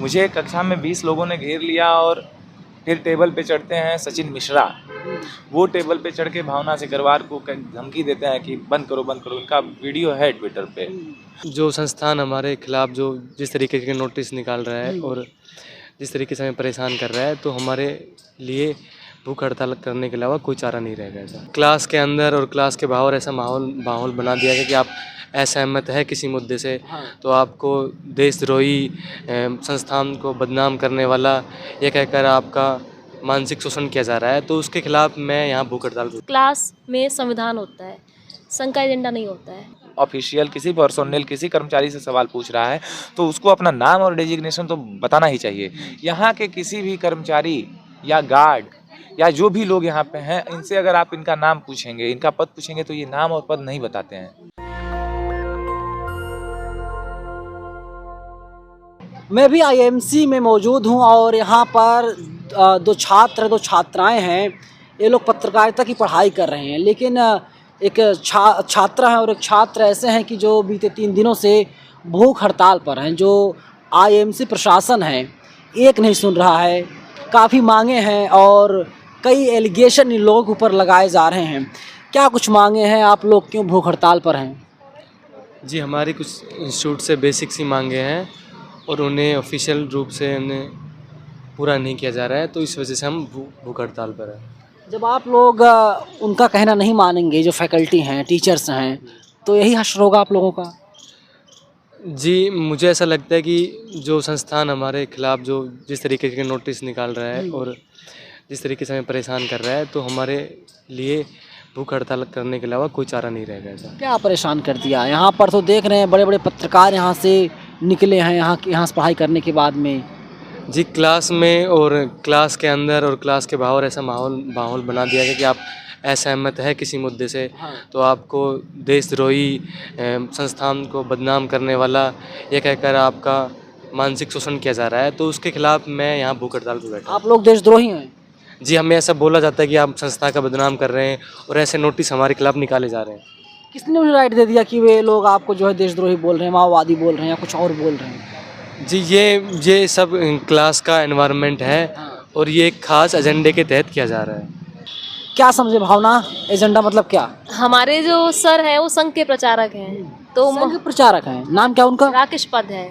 मुझे कक्षा में 20 लोगों ने घेर लिया और फिर टेबल पे चढ़ते हैं सचिन मिश्रा। वो टेबल पे चढ़ के भावना सिकरवार को धमकी देते हैं कि बंद करो बंद करो। उनका वीडियो है ट्विटर पे। जो संस्थान हमारे खिलाफ जो जिस तरीके के नोटिस निकाल रहा है और जिस तरीके से हमें परेशान कर रहा है, तो हमारे लिए भूख हड़ताल करने के अलावा कोई चारा नहीं रहेगा। ऐसा क्लास के अंदर और क्लास के बाहर ऐसा माहौल बना दिया गया कि आप असहमत है किसी मुद्दे से, तो आपको देशद्रोही संस्थान को बदनाम करने वाला ये कहकर आपका मानसिक शोषण किया जा रहा है। तो उसके खिलाफ मैं यहाँ भूख हड़ताल। क्लास में संविधान होता है, संघ का एजेंडा नहीं होता है। ऑफिशियल किसी पर्सोनल किसी कर्मचारी से सवाल पूछ रहा है तो उसको अपना नाम और डेजिग्नेशन तो बताना ही चाहिए। यहाँ के किसी भी कर्मचारी या गार्ड या जो भी लोग यहाँ पे हैं, इनसे अगर आप इनका नाम पूछेंगे, इनका पद पूछेंगे, तो ये नाम और पद नहीं बताते हैं। मैं भी आईएमसी में मौजूद हूँ और यहाँ पर दो छात्राएं हैं। ये लोग पत्रकारिता की पढ़ाई कर रहे हैं, लेकिन एक छात्रा है और एक छात्र ऐसे हैं कि जो बीते 3 दिनों से भूख हड़ताल पर हैं। जो आईएमसी प्रशासन है एक नहीं सुन रहा है, काफ़ी मांगे हैं और कई एलिगेशन इन लोगों के ऊपर लगाए जा रहे हैं। क्या कुछ मांगे हैं? आप लोग क्यों भूख हड़ताल पर हैं? जी, हमारी कुछ इंस्टीट्यूट से बेसिक सी मांगे हैं और उन्हें ऑफिशियल रूप से उन्हें पूरा नहीं किया जा रहा है, तो इस वजह से हम भूख हड़ताल पर हैं। जब आप लोग उनका कहना नहीं मानेंगे, जो फैकल्टी हैं, टीचर्स हैं, तो यही हश्र होगा आप लोगों का? जी, मुझे ऐसा लगता है कि जो संस्थान हमारे खिलाफ जो जिस तरीके के नोटिस निकाल रहा है और जिस तरीके से हमें परेशान कर रहा है, तो हमारे लिए भूख हड़ताल करने के अलावा कोई चारा नहीं रहेगा। ऐसा क्या परेशान कर दिया? यहाँ पर तो देख रहे हैं बड़े बड़े पत्रकार यहाँ से निकले हैं, यहाँ से पढ़ाई करने के बाद में। जी, क्लास में और क्लास के अंदर और क्लास के बाहर ऐसा माहौल बना दिया गया कि आप असहमत है किसी मुद्दे से, तो आपको देशद्रोही संस्थान को बदनाम करने वाला ये कहकर आपका मानसिक शोषण किया जा रहा है। तो उसके खिलाफ मैं यहाँ भूख हड़ताल पर बैठा। आप लोग देशद्रोही हैं? जी, हमें ऐसा बोला जाता है कि आप संस्था का बदनाम कर रहे हैं और ऐसे नोटिस हमारे खिलाफ निकाले जा रहे हैं। किसने उन्हें राइट दे दिया कि वे लोग आपको जो है देशद्रोही बोल रहे हैं, माओवादी बोल रहे हैं या कुछ और बोल रहे हैं? जी, ये सब क्लास का एनवायरनमेंट है और ये एक खास एजेंडे के तहत किया जा रहा है। क्या समझे भावना? एजेंडा मतलब क्या? हमारे जो सर हैं वो संघ के प्रचारक हैं, तो संघ के प्रचारक हैं। नाम क्या उनका? राकेश पद है।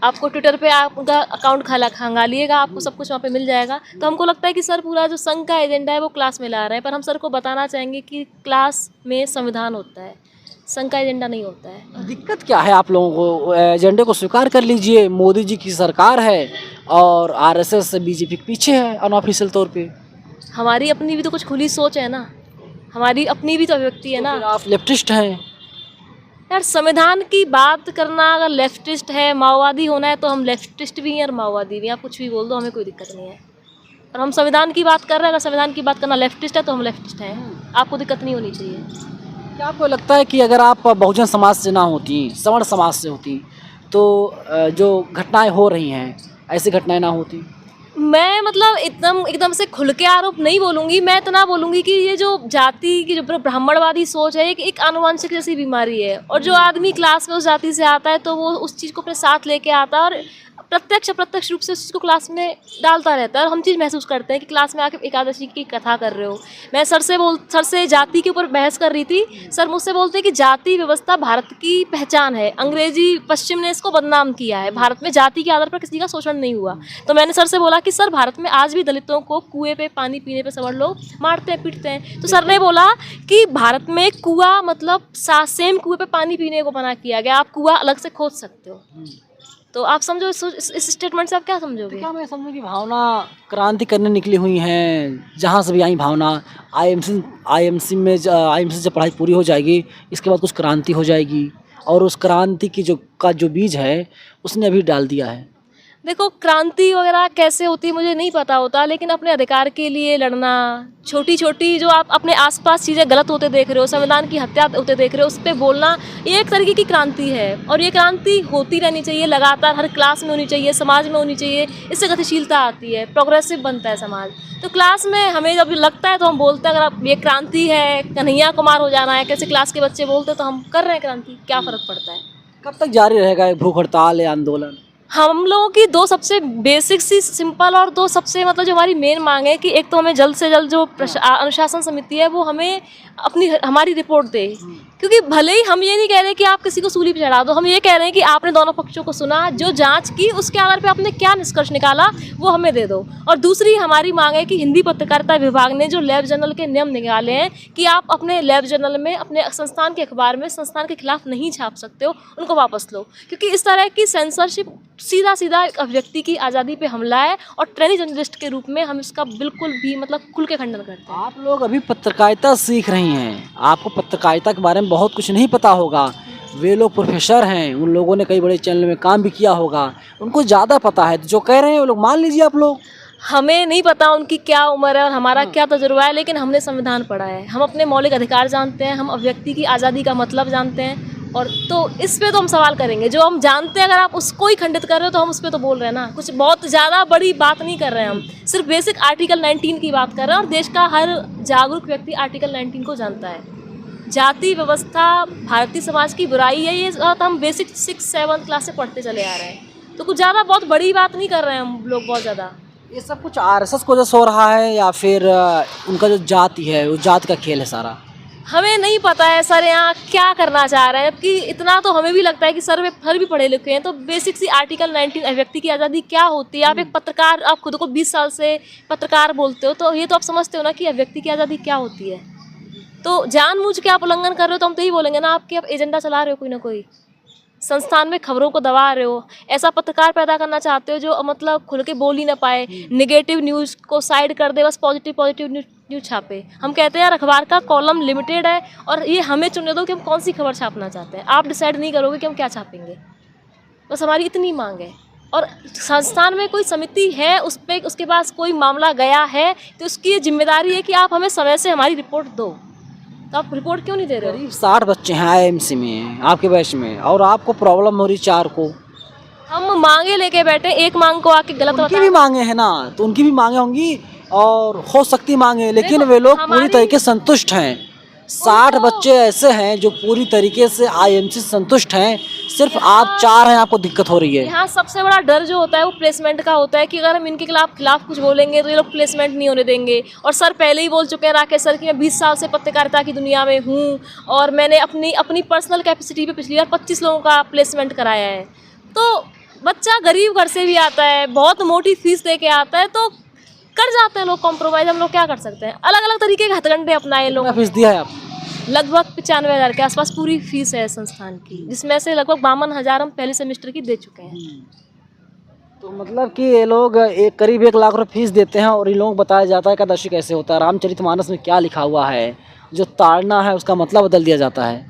आपको ट्विटर पे आप उनका अकाउंट खंगालिएगा, आपको सब कुछ वहाँ पे मिल जाएगा। तो हमको लगता है कि सर पूरा जो संघ का एजेंडा है वो क्लास में ला रहे हैं, पर हम सर को बताना चाहेंगे कि क्लास में संविधान होता है, संघ का एजेंडा नहीं होता है। दिक्कत क्या है आप लोगों को? एजेंडे को स्वीकार कर लीजिए। मोदी जी की सरकार है और आरएसएस बीजेपी के पीछे है अनऑफिशियल तौर पे। हमारी अपनी भी तो कुछ खुली सोच है ना, हमारी अपनी भी तो अभिव्यक्ति है ना। तो आप लेफ्टिस्ट हैं यार, संविधान की बात करना अगर लेफ्टिस्ट है, माओवादी होना है, तो हम लेफ्टिस्ट भी हैं और माओवादी भी हैं। आप कुछ भी बोल दो, हमें कोई दिक्कत नहीं है। और हम संविधान की बात कर रहे हैं, अगर संविधान की बात करना लेफ्टिस्ट है तो हम लेफ्टिस्ट हैं। आपको दिक्कत नहीं होनी चाहिए। क्या आपको लगता है कि अगर आप बहुजन समाज से ना होती, सवर्ण समाज से होती, तो जो घटनाएं हो रही हैं ऐसी घटनाएं ना होती? मैं मतलब एकदम से खुल के आरोप नहीं बोलूँगी। मैं इतना बोलूँगी कि ये जो जाति की जो ब्राह्मणवादी सोच है एक आनुवंशिक जैसी बीमारी है, और जो आदमी क्लास में उस जाति से आता है तो वो उस चीज़ को अपने साथ लेके आता है और अप्रत्यक्ष रूप से उस चीज़ को क्लास में डालता रहता है। और हम चीज़ महसूस करते हैं कि क्लास में आके एकादशी की कथा कर रहे हो। मैं सर से जाति के ऊपर बहस कर रही थी। सर मुझसे बोलते हैं कि जाति व्यवस्था भारत की पहचान है, अंग्रेजी पश्चिम ने इसको बदनाम किया है, भारत में जाति के आधार पर किसी का शोषण नहीं हुआ। तो मैंने सर से बोला कि सर भारत में आज भी दलितों को कुएं पे पानी पीने पे सवर्ण लोग मारते हैं, पीटते हैं। तो सर ने बोला कि भारत में कुआं मतलब सेम कुएं पे पानी पीने को मना किया गया, आप कुआं अलग से खोद सकते हो। तो आप समझो इस स्टेटमेंट से आप क्या समझोगे? क्या मैं समझूं कि भावना क्रांति करने निकली हुई हैं, जहाँ से भी आई भावना। आईएमसी से जब पढ़ाई पूरी हो जाएगी, इसके बाद कुछ क्रांति हो जाएगी और उस क्रांति की जो बीज है उसने अभी डाल दिया है। देखो, क्रांति वगैरह कैसे होती मुझे नहीं पता होता, लेकिन अपने अधिकार के लिए लड़ना, छोटी छोटी जो आप अपने आसपास चीज़ें गलत होते देख रहे हो, संविधान की हत्या होते देख रहे हो, उस पर बोलना, ये एक तरीके की क्रांति है। और ये क्रांति होती रहनी चाहिए, लगातार हर क्लास में होनी चाहिए, समाज में होनी चाहिए। इससे गतिशीलता आती है, प्रोग्रेसिव बनता है समाज। तो क्लास में हमें जब लगता है तो हम बोलते हैं, अगर आप ये क्रांति है, कन्हैया कुमार हो जाना है, कैसे क्लास के बच्चे बोलते हैं, तो हम कर रहे हैं क्रांति, क्या फ़र्क पड़ता है? कब तक जारी रहेगा भूख हड़ताल या आंदोलन? हम लोगों की दो सबसे बेसिक सी सिंपल और दो सबसे मतलब जो हमारी मेन मांग है कि एक तो हमें जल्द से जल्द जो अनुशासन समिति है वो हमें हमारी रिपोर्ट दे, क्योंकि भले ही हम ये नहीं कह रहे कि आप किसी को सूली पे चढ़ा दो, हम ये कह रहे हैं कि आपने दोनों पक्षों को सुना, जो जांच की उसके आधार पे आपने क्या निष्कर्ष निकाला वो हमें दे दो। और दूसरी हमारी मांग है कि हिंदी पत्रकारिता विभाग ने जो लैब जर्नल के नियम निकाले हैं कि आप अपने लैब जर्नल में अपने संस्थान के अखबार में संस्थान के खिलाफ नहीं छाप सकते हो, उनको वापस लो, क्योंकि इस तरह की सेंसरशिप सीधा सीधा एक व्यक्ति की आज़ादी पे हमला है और ट्रेनी जर्नलिस्ट के रूप में हम इसका बिल्कुल भी मतलब खुल के खंडन करते हैं। आप लोग अभी पत्रकारिता सीख रही हैं, आपको पत्रकारिता के बारे में बहुत कुछ नहीं पता होगा। वे लोग प्रोफेसर हैं, उन लोगों ने कई बड़े चैनल में काम भी किया होगा, उनको ज़्यादा पता है। तो जो कह रहे हैं वो लोग मान लीजिए आप लोग। हमें नहीं पता उनकी क्या उम्र है और हमारा क्या तजुर्बा है, लेकिन हमने संविधान पढ़ा है, हम अपने मौलिक अधिकार जानते हैं, हम व्यक्ति की आज़ादी का मतलब जानते हैं, और तो इस पे तो हम सवाल करेंगे। जो हम जानते हैं अगर आप उसको ही खंडित कर रहे हो तो हम उस पर तो बोल रहे हैं ना, कुछ बहुत ज़्यादा बड़ी बात नहीं कर रहे हैं, हम सिर्फ बेसिक आर्टिकल 19 की बात कर रहे हैं। और देश का हर जागरूक व्यक्ति आर्टिकल 19 को जानता है। जाति व्यवस्था भारतीय समाज की बुराई है, ये बात हम बेसिक 6-7 क्लास से पढ़ते चले आ रहे हैं, तो कुछ ज़्यादा बहुत बड़ी बात नहीं कर रहे हैं हम लोग बहुत ज़्यादा। ये सब कुछ आरएसएस को जैसे हो रहा है या फिर उनका जो जाति है वो जाति का खेल है सारा? हमें नहीं पता है सर यहाँ क्या करना चाह रहे हैं, कि इतना तो हमें भी लगता है कि सर भी पढ़े लिखे हैं, तो बेसिक सी आर्टिकल 19 व्यक्ति की आज़ादी क्या होती है। आप एक पत्रकार, आप खुद को 20 साल से पत्रकार बोलते हो, तो ये तो आप समझते हो ना कि व्यक्ति की आज़ादी क्या होती है। तो जानबूझ के आप उल्लंघन कर रहे हो तो हम तो यही बोलेंगे ना, आपके आप एजेंडा चला रहे हो, कोई ना कोई संस्थान में खबरों को दबा रहे हो, ऐसा पत्रकार पैदा करना चाहते हो जो मतलब खुल के बोल ही ना पाए, नेगेटिव न्यूज़ को साइड कर दे, बस पॉजिटिव न्यूज़ छापे। हम कहते हैं यार अखबार का कॉलम लिमिटेड है और ये हमें चुनने दो कि हम कौन सी खबर छापना चाहते हैं, आप डिसाइड नहीं करोगे कि हम क्या छापेंगे, बस हमारी इतनी मांग है। और संस्थान में कोई समिति है, उस पर उसके पास कोई मामला गया है तो उसकी ये जिम्मेदारी है कि आप हमें समय से हमारी रिपोर्ट दो, तो आप रिपोर्ट क्यों नहीं दे रहे हो? करीब 60 बच्चे हैं आईएमसी में आपके बैच में, और आपको प्रॉब्लम हो रही 4 को। हम मांगे लेके बैठे, एक मांग को आके गलत उनकी बता। भी मांगे हैं ना, तो उनकी भी मांगे होंगी और हो सकती मांगे, लेकिन देखो, वे लोग पूरी हमारी- तरीके से संतुष्ट हैं। 60 बच्चे ऐसे हैं जो पूरी तरीके से आईएमसी से संतुष्ट हैं, सिर्फ आप 4 हैं, आपको दिक्कत हो रही है। यहाँ सबसे बड़ा डर जो होता है वो प्लेसमेंट का होता है कि अगर हम इनके खिलाफ कुछ बोलेंगे तो ये लोग प्लेसमेंट नहीं होने देंगे। और सर पहले ही बोल चुके हैं, राकेश सर, कि मैं 20 साल से पत्रकारिता की दुनिया में हूँ और मैंने अपनी पर्सनल कैपेसिटी पे पिछली बार 25 लोगों का प्लेसमेंट कराया है। तो बच्चा गरीब घर से भी आता है, बहुत मोटी फीस दे के आता है, तो कर जाते हैं लोग कॉम्प्रोमाइज़। हम लोग क्या कर सकते हैं, अलग अलग तरीके के हथकंडे अपनाए लोग। कितना फीस दिया है आप? लगभग 95,000 के आसपास पूरी फीस है संस्थान की, जिसमें से लगभग 52,000 हम पहले सेमेस्टर की दे चुके हैं। तो मतलब कि ये लोग एक करीब 1 लाख रुपये फीस देते हैं और इन लोगों को बताया जाता है एकादशी कैसे होता है, रामचरितमानस में क्या लिखा हुआ है, जो ताड़ना है उसका मतलब बदल दिया जाता है।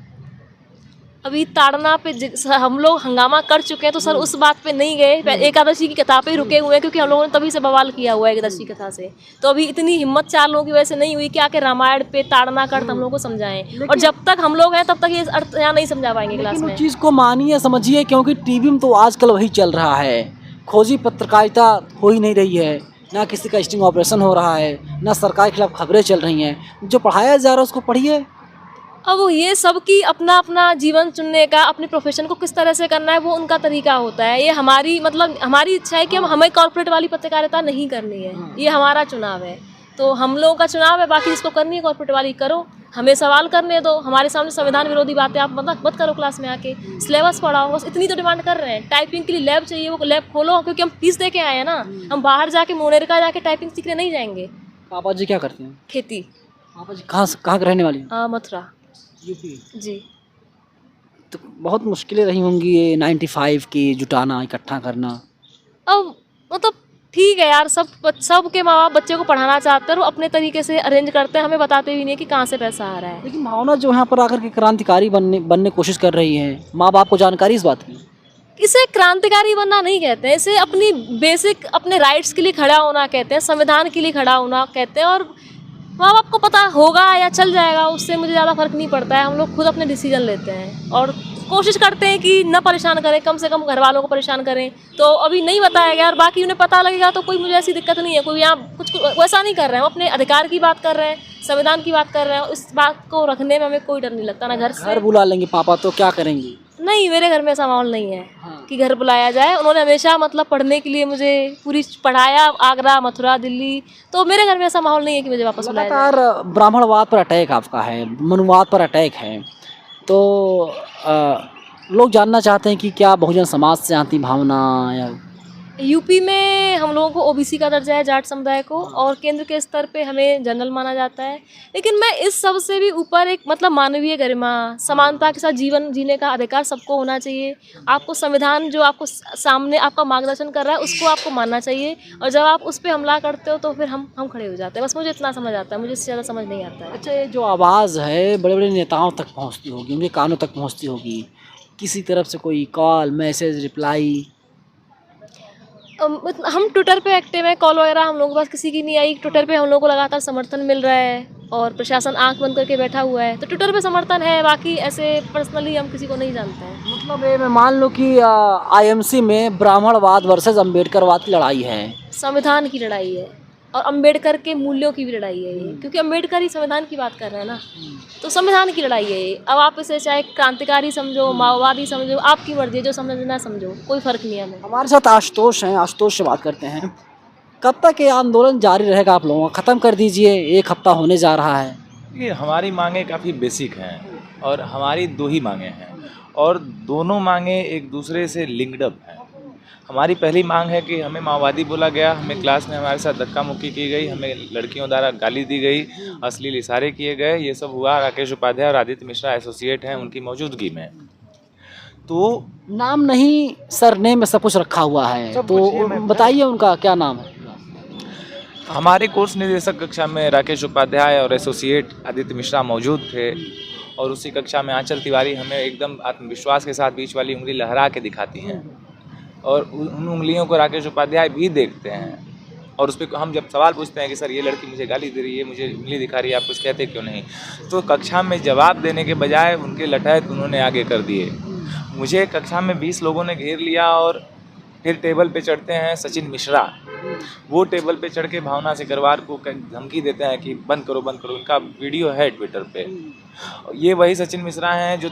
अभी ताड़ना पे हम लोग हंगामा कर चुके हैं, तो सर उस बात पे नहीं गए, एकादशी की कथा पे ही रुके हुए हैं, क्योंकि हम लोगों ने तभी से बवाल किया हुआ है एकादशी कथा से। तो अभी इतनी हिम्मत 4 लोगों की वजह से नहीं हुई कि आके रामायण पे ताड़ना कर हम लोगों को समझाएं, और जब तक हम लोग हैं तब तक ये अर्थ यहाँ नहीं समझा पाएंगे क्लास लेकिन में। उस चीज़ को मानिए समझिए, क्योंकि टीवी में तो आजकल वही चल रहा है, खोजी पत्रकारिता हो ही नहीं रही है, ना किसी का स्टिंग ऑपरेशन हो रहा है, ना सरकार के खिलाफ खबरें चल रही हैं। जो पढ़ाया जा रहा है उसको पढ़िए। अब ये सबकी अपना अपना जीवन चुनने का, अपने प्रोफेशन को किस तरह से करना है वो उनका तरीका होता है। ये हमारी हमारी इच्छा है कि हमें कॉर्पोरेट वाली पत्रकारिता नहीं करनी है, ये हमारा चुनाव है, तो हम लोगों का चुनाव है। बाकी जिसको करनी है कॉर्पोरेट वाली करो, हमें सवाल करने दो, हमारे सामने संविधान विरोधी बातें आप मत करो क्लास में आके, सिलेबस पढ़ाओ, बस इतनी तो डिमांड कर रहे हैं। टाइपिंग के लिए लैब चाहिए, वो लैब खोलो, क्योंकि हम फीस दे के आए हैं ना, हम बाहर जाके मोनेरिका जाके टाइपिंग सीखने नहीं जाएंगे। पापा जी क्या करते हैं? खेती। पापा जी कहाँ के रहने वाली हैं? मथुरा। यूपी। जी। तो बहुत मुश्किलें रही होंगी ये 95 की जुटाना, इकट्ठा करना। अब मतलब ठीक है यार, सबके माँ बाप बच्चे को पढ़ाना चाहते हैं और अपने तरीके से अरेंज करते हैं, हमें बताते भी नहीं कि कहाँ से पैसा आ रहा है। लेकिन भावना जो यहाँ पर आकर के क्रांतिकारी बनने कोशिश कर रही है, माँ बाप को जानकारी इस बात की? इसे क्रांतिकारी बनना नहीं कहते हैं, इसे अपनी बेसिक अपने राइट्स के लिए खड़ा होना कहते हैं, संविधान के लिए खड़ा होना कहते हैं। और माँ बाप को पता होगा या चल जाएगा, उससे मुझे ज़्यादा फर्क नहीं पड़ता है। हम लोग खुद अपने डिसीजन लेते हैं और कोशिश करते हैं कि न परेशान करें, कम से कम घर वालों को परेशान करें। तो अभी नहीं बताया गया और बाकी उन्हें पता लगेगा तो कोई मुझे ऐसी दिक्कत नहीं है। कोई यहाँ कुछ वैसा नहीं कर रहे हैं, हम अपने अधिकार की बात कर रहे हैं, संविधान की बात कर रहे हैं। इस बात को रखने में हमें कोई डर नहीं लगता, ना घर से। घर बुला लेंगे पापा तो क्या करेंगी? नहीं, मेरे घर में ऐसा माहौल नहीं है हाँ। कि घर बुलाया जाए। उन्होंने हमेशा मतलब पढ़ने के लिए मुझे पूरी पढ़ाया, आगरा, मथुरा, दिल्ली। तो मेरे घर में ऐसा माहौल नहीं है कि मुझे वापस बुलाया जाए। लगातार ब्राह्मणवाद पर अटैक आपका है, मनुवाद पर अटैक है, तो लोग जानना चाहते हैं कि क्या बहुजन समाज से आती भावना या यूपी में हम लोगों को ओबीसी का दर्जा है, जाट समुदाय को, और केंद्र के स्तर पे हमें जनरल माना जाता है। लेकिन मैं इस सब से भी ऊपर एक मतलब मानवीय गरिमा, समानता के साथ जीवन जीने का अधिकार सबको होना चाहिए। आपको संविधान जो आपको सामने आपका मार्गदर्शन कर रहा है उसको आपको मानना चाहिए, और जब आप उस पर हमला करते हो तो फिर हम खड़े हो जाते हैं। बस मुझे इतना समझ आता है, मुझे इससे ज़्यादा समझ नहीं आता है। अच्छा, ये जो आवाज़ है बड़े बड़े नेताओं तक पहुंचती होगी, उनके कानों तक पहुंचती होगी, किसी तरफ से कोई कॉल, मैसेज, रिप्लाई? हम ट्विटर पे एक्टिव हैं, कॉल वगैरह हम लोगों के पास किसी की नहीं आई। ट्विटर पे हम लोगों को लगातार समर्थन मिल रहा है और प्रशासन आंख बंद करके बैठा हुआ है, तो ट्विटर पे समर्थन है। बाकी ऐसे पर्सनली हम किसी को नहीं जानते हैं। मतलब ये मैं मान लो कि आईएमसी में ब्राह्मणवाद वर्सेस अम्बेडकरवाद की लड़ाई है। संविधान की लड़ाई है और अम्बेडकर के मूल्यों की भी लड़ाई है ये, क्योंकि अम्बेडकर ही संविधान की बात कर रहे हैं ना, तो संविधान की लड़ाई है ये। अब आप इसे चाहे क्रांतिकारी समझो, माओवादी समझो, आपकी मर्जी है, जो समझना समझो, कोई फर्क नहीं है हमें। हमारे साथ आशुतोष हैं, आशुतोष से बात करते हैं। कब तक ये आंदोलन जारी रहेगा आप लोगों का? ख़त्म कर दीजिए, 1 हफ्ता होने जा रहा है। ये हमारी मांगें काफ़ी बेसिक हैं और हमारी 2 ही मांगें हैं और दोनों मांगें एक दूसरे से लिंक्ड अप हैं। हमारी पहली मांग है कि हमें माओवादी बोला गया, हमें क्लास में हमारे साथ धक्का मुक्की की गई, हमें लड़कियों द्वारा गाली दी गई, अश्लील इशारे किए गए। ये सब हुआ राकेश उपाध्याय और आदित्य मिश्रा एसोसिएट हैं उनकी मौजूदगी में। तो नाम नहीं, सरनेम में सब कुछ रखा हुआ है, सब तो कुछ ये मैं- बताइए उनका क्या नाम है? हमारे कोर्स निदेशक कक्षा में राकेश उपाध्याय और एसोसिएट आदित्य मिश्रा मौजूद थे और उसी कक्षा में आंचल तिवारी हमें एकदम आत्मविश्वास के साथ बीच वाली उंगली लहरा के दिखाती हैं और उन उंगलियों को राकेश उपाध्याय भी देखते हैं और उस पर हम जब सवाल पूछते हैं कि सर ये लड़की मुझे गाली दे रही है, मुझे उंगली दिखा रही है, आप कुछ कहते क्यों नहीं, तो कक्षा में जवाब देने के बजाय उनके लठैत उन्होंने आगे कर दिए। मुझे कक्षा में 20 लोगों ने घेर लिया और फिर टेबल पे चढ़ते हैं सचिन मिश्रा। वो टेबल पे चढ़ के भावना सिकरवार को धमकी देते हैं कि बंद करो बंद करो। इनका वीडियो है ट्विटर पे। ये वही सचिन मिश्रा हैं जो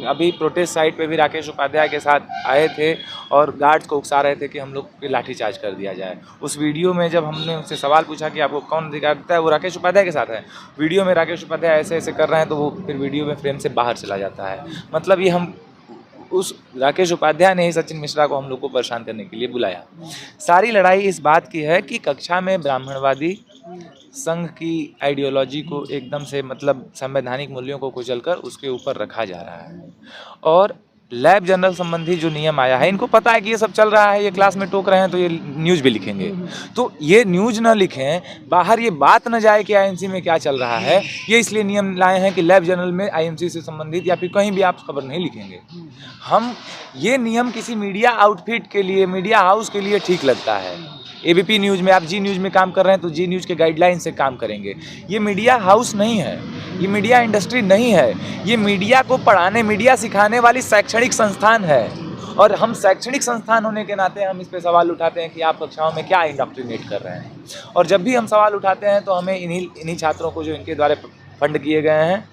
अभी प्रोटेस्ट साइट पे भी राकेश उपाध्याय के साथ आए थे और गार्ड्स को उकसा रहे थे कि हम लोग पे लाठीचार्ज कर दिया जाए। उस वीडियो में जब हमने उनसे सवाल पूछा कि आपको कौन अधिकार देता है, वो राकेश उपाध्याय के साथ है। वीडियो में राकेश उपाध्याय ऐसे ऐसे कर रहे हैं तो वो फिर वीडियो में फ्रेम से बाहर चला जाता है। मतलब ये हम उस राकेश उपाध्याय ने ही सचिन मिश्रा को हम लोग को परेशान करने के लिए बुलाया। सारी लड़ाई इस बात की है कि कक्षा में ब्राह्मणवादी संघ की आइडियोलॉजी को एकदम से मतलब संवैधानिक मूल्यों को कुचलकर उसके ऊपर रखा जा रहा है और लैब जनरल संबंधी जो नियम आया है, इनको पता है कि ये सब चल रहा है, ये क्लास में टोक रहे हैं तो ये न्यूज़ भी लिखेंगे, तो ये न्यूज़ ना लिखें, बाहर ये बात न जाए कि आईएमसी में क्या चल रहा है, ये इसलिए नियम लाए हैं कि लैब जनरल में आईएमसी से संबंधित या फिर कहीं भी आप खबर नहीं लिखेंगे। हम ये नियम किसी मीडिया आउटफिट के लिए, मीडिया हाउस के लिए ठीक लगता है। एबीपी न्यूज़ में आप जी न्यूज़ में काम कर रहे हैं तो जी न्यूज़ के गाइडलाइन से काम करेंगे। ये मीडिया हाउस नहीं है, ये मीडिया इंडस्ट्री नहीं है, ये मीडिया को पढ़ाने, मीडिया सिखाने वाली शैक्षणिक संस्थान है। और हम शैक्षणिक संस्थान होने के नाते हम इस पे सवाल उठाते हैं कि आप कक्षाओं में क्या इंडोक्ट्रिनेट कर रहे हैं। और जब भी हम सवाल उठाते हैं तो हमें इन्हीं छात्रों को जो इनके द्वारा फंड किए गए हैं,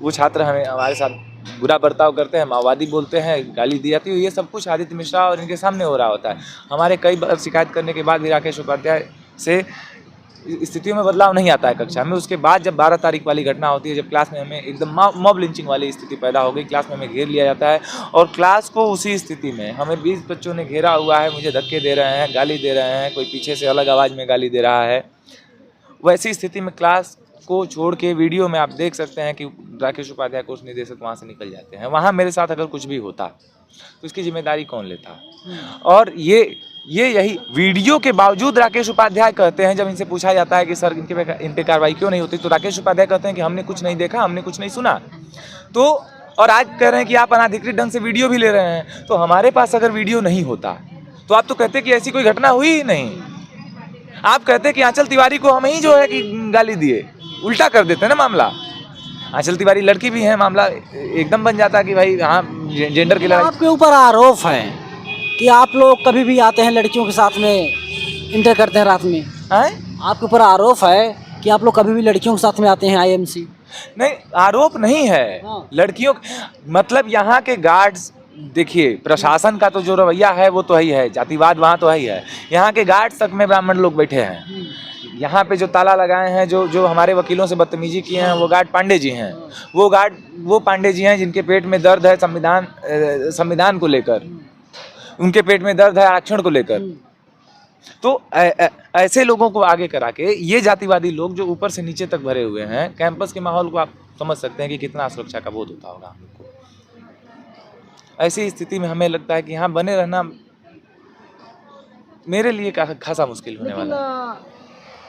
वो छात्र हमारे साथ बुरा बर्ताव करते हैं, माओवादी बोलते हैं, गाली दी जाती है। ये सब कुछ आदित्य मिश्रा और इनके सामने हो रहा होता है। हमारे कई बार शिकायत करने के बाद भी राकेश उपाध्याय से स्थितियों में बदलाव नहीं आता है कक्षा में। उसके बाद जब 12 तारीख वाली घटना होती है, जब क्लास में हमें एकदम मॉब लिंचिंग वाली स्थिति पैदा हो गई, क्लास में हमें घेर लिया जाता है और क्लास को उसी स्थिति में हमें 20 बच्चों ने घेरा हुआ है, मुझे धक्के दे रहे हैं, गाली दे रहे हैं, कोई पीछे से अलग आवाज़ में गाली दे रहा है। वैसी स्थिति में क्लास को छोड़ के वीडियो में आप देख सकते हैं कि राकेश उपाध्याय कोर्स निदेशक वहाँ से निकल जाते हैं। वहाँ मेरे साथ अगर कुछ भी होता तो इसकी जिम्मेदारी कौन लेता? और यही वीडियो के बावजूद राकेश उपाध्याय कहते हैं, जब इनसे पूछा जाता है कि सर इन पे कार्रवाई क्यों नहीं होती, तो राकेश उपाध्याय कहते हैं कि हमने कुछ नहीं देखा, हमने कुछ नहीं सुना। तो और आज कह रहे हैं कि आप अनाधिकृत ढंग से वीडियो भी ले रहे हैं। तो हमारे पास अगर वीडियो नहीं होता तो आप तो कहते कि ऐसी कोई घटना हुई ही नहीं। आप कहते कि आंचल तिवारी को हम ही जो है कि गाली दिए, उल्टा कर देते हैं ना मामला। आंचल तिवारी लड़की भी है, मामला एकदम बन जाता कि भाई हाँ जेंडर की लड़ाई। आपके ऊपर आरोप है कि आप लोग कभी भी आते हैं लड़कियों के साथ में इंटर करते हैं रात में। आपके ऊपर आरोप है कि आप लोग कभी भी लड़कियों के साथ में आते हैं आईएमसी। नहीं, आरोप नहीं है। हाँ। लड़कियों मतलब यहाँ के गार्ड्स देखिए प्रशासन का तो जो रवैया है वो तो ही है, जातिवाद वहाँ तो ही है। यहाँ के गार्ड तक में ब्राह्मण लोग बैठे हैं। यहाँ पे जो ताला लगाए हैं, जो हमारे वकीलों से बदतमीजी किए हैं, वो गार्ड पांडे जी हैं। वो पांडे जी हैं जिनके पेट में दर्द है संविधान को लेकर, उनके पेट में दर्द है आरक्षण को लेकर। तो ऐसे लोगों को आगे करा के ये जातिवादी लोग जो ऊपर से नीचे तक भरे हुए हैं, कैंपस के माहौल को आप समझ सकते हैं कि कितना सुरक्षा का बोध होता होगा हम लोग को। ऐसी स्थिति में हमें लगता है कि यहाँ बने रहना मेरे लिए खासा मुश्किल होने वाला है।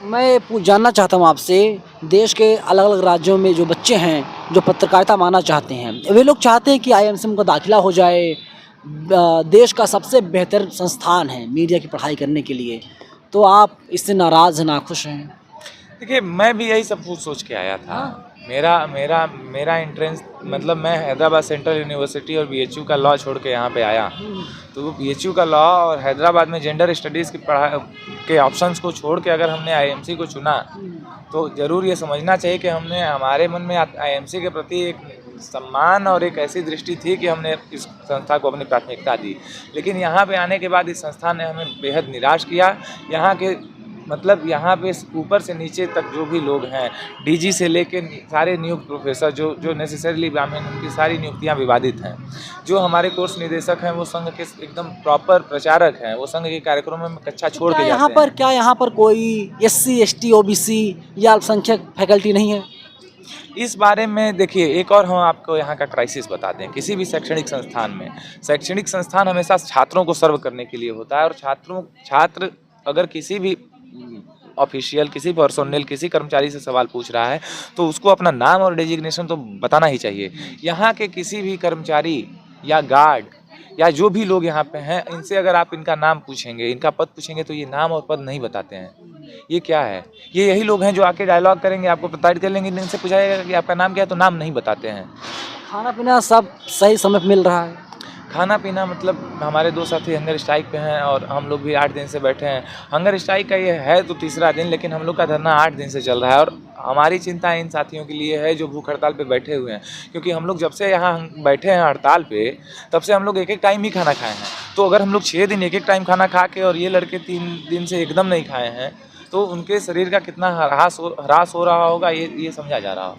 मैं जानना चाहता हूँ आपसे, देश के अलग अलग राज्यों में जो बच्चे हैं जो पत्रकारिता मानना चाहते हैं, वे लोग चाहते हैं कि IIMC में उनका दाखिला हो जाए, देश का सबसे बेहतर संस्थान है मीडिया की पढ़ाई करने के लिए, तो आप इससे नाराज़ हैं, नाखुश हैं? देखिए मैं भी यही सब कुछ सोच के आया था। मेरा एंट्रेंस मतलब मैं हैदराबाद सेंट्रल यूनिवर्सिटी और BHU का लॉ छोड़ के यहाँ पे आया, तो BHU का लॉ और हैदराबाद में जेंडर स्टडीज़ की पढ़ाई के ऑप्शंस को छोड़ के अगर हमने IIMC को चुना तो ज़रूर ये समझना चाहिए कि हमारे मन में IIMC के प्रति एक सम्मान और एक ऐसी दृष्टि थी कि हमने इस संस्था को अपनी प्राथमिकता दी। लेकिन यहाँ पे आने के बाद इस संस्था ने हमें बेहद निराश किया। यहाँ के मतलब यहाँ पे ऊपर से नीचे तक जो भी लोग हैं, DG से लेके सारे नियुक्त प्रोफेसर जो नेसेसरीली ब्राह्मण, उनकी सारी नियुक्तियाँ विवादित हैं। जो हमारे कोर्स निदेशक हैं वो संघ के एकदम प्रॉपर प्रचारक हैं, वो संघ के कार्यक्रमों में कक्षा छोड़ के जाते हैं। क्या यहाँ पर कोई SC ST OBC या अल्पसंख्यक फैकल्टी नहीं है? इस बारे में देखिए एक और हम आपको यहाँ का क्राइसिस बता दें। किसी भी शैक्षणिक संस्थान में शैक्षणिक संस्थान हमेशा छात्रों को सर्व करने के लिए होता है, और छात्र अगर किसी भी ऑफिशियल, किसी पर्सोनल, किसी कर्मचारी से सवाल पूछ रहा है तो उसको अपना नाम और डेजिग्नेशन तो बताना ही चाहिए। यहाँ के किसी भी कर्मचारी या गार्ड या जो भी लोग यहाँ पे हैं, इनसे अगर आप इनका नाम पूछेंगे, इनका पद पूछेंगे तो ये नाम और पद नहीं बताते हैं। ये क्या है? ये यही लोग हैं जो आके डायलॉग करेंगे, आपको प्रताड़ित कर लेंगे, इनसे पूछा जाएगा कि आपका नाम क्या है तो नाम नहीं बताते हैं। खाना पीना सब सही समय पर मिल रहा है? खाना पीना मतलब हमारे 2 साथी हंगर स्ट्राइक पे हैं और हम लोग भी 8 दिन से बैठे हैं। हंगर स्ट्राइक का ये है तो तीसरा दिन, लेकिन हम लोग का धरना 8 दिन से चल रहा है। और हमारी चिंता इन साथियों के लिए है जो भूख हड़ताल पे बैठे हुए हैं, क्योंकि हम लोग जब से यहाँ बैठे हैं हड़ताल पे तब से हम लोग एक टाइम ही खाना खाए हैं। तो अगर हम लोग 6 दिन एक टाइम खाना खा के और ये लड़के 3 दिन से एकदम नहीं खाए हैं तो उनके शरीर का कितना ह्रास हो रहा होगा ये समझा जा रहा हो।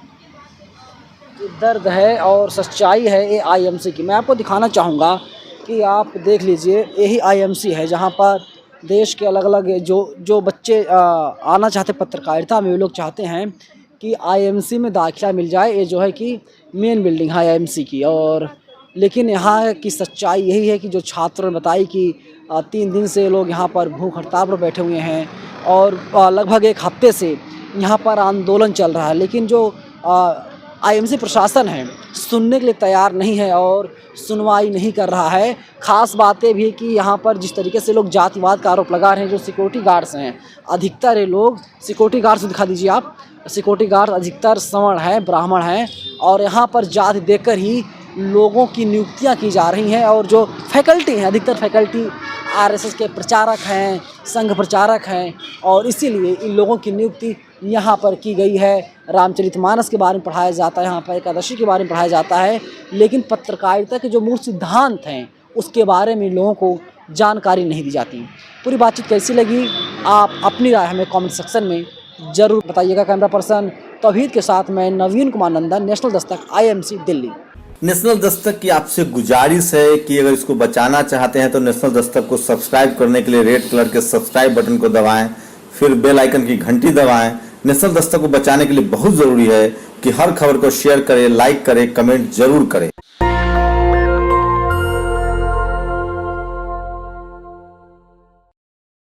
दर्द है और सच्चाई है ये IIMC की। मैं आपको दिखाना चाहूँगा कि आप देख लीजिए, यही IIMC है जहाँ पर देश के अलग अलग जो बच्चे आना चाहते पत्रकारिता में, वे लोग चाहते हैं कि IIMC में दाखिला मिल जाए। ये जो है कि मेन बिल्डिंग है IIMC की, और लेकिन यहाँ की सच्चाई यही है कि जो छात्रों ने बताई कि 3 दिन से लोग यहाँ पर भूख हड़ताल पर बैठे हुए हैं और लगभग 1 हफ्ते से यहाँ पर आंदोलन चल रहा है, लेकिन जो IIMC प्रशासन है सुनने के लिए तैयार नहीं है और सुनवाई नहीं कर रहा है। ख़ास बातें भी कि यहाँ पर जिस तरीके से लोग जातिवाद का आरोप लगा रहे हैं, जो सिक्योरिटी गार्ड्स हैं, अधिकतर ये लोग सिक्योरिटी गार्ड्स दिखा दीजिए आप, सिक्योरिटी गार्ड अधिकतर सवर्ण हैं, ब्राह्मण हैं, और यहाँ पर जाति देकर ही लोगों की नियुक्तियाँ की जा रही हैं। और जो फैकल्टी हैं, अधिकतर फैकल्टी RSS के प्रचारक हैं, संघ प्रचारक हैं, और इसीलिए इन लोगों की नियुक्ति यहाँ पर की गई है। रामचरितमानस के बारे में पढ़ाया जाता है, यहाँ पर एकादशी के बारे में पढ़ाया जाता है, लेकिन पत्रकारिता के जो मूल सिद्धांत हैं उसके बारे में लोगों को जानकारी नहीं दी जाती। पूरी बातचीत कैसी लगी, आप अपनी राय हमें कमेंट सेक्शन में ज़रूर बताइएगा। कैमरा पर्सन तौहीद के साथ मैं नवीन कुमार नंदन, national Dastak IIMC Delhi. National Dastak की आपसे गुजारिश है कि अगर इसको बचाना चाहते हैं तो नेशनल दस्तक को सब्सक्राइब करने के लिए रेड कलर के सब्सक्राइब बटन को दबाएं, फिर बेल आइकन की घंटी दबाएं। नेशनल दस्तक को बचाने के लिए बहुत ज़रूरी है कि हर खबर को शेयर करें, लाइक करें, कमेंट जरूर करें।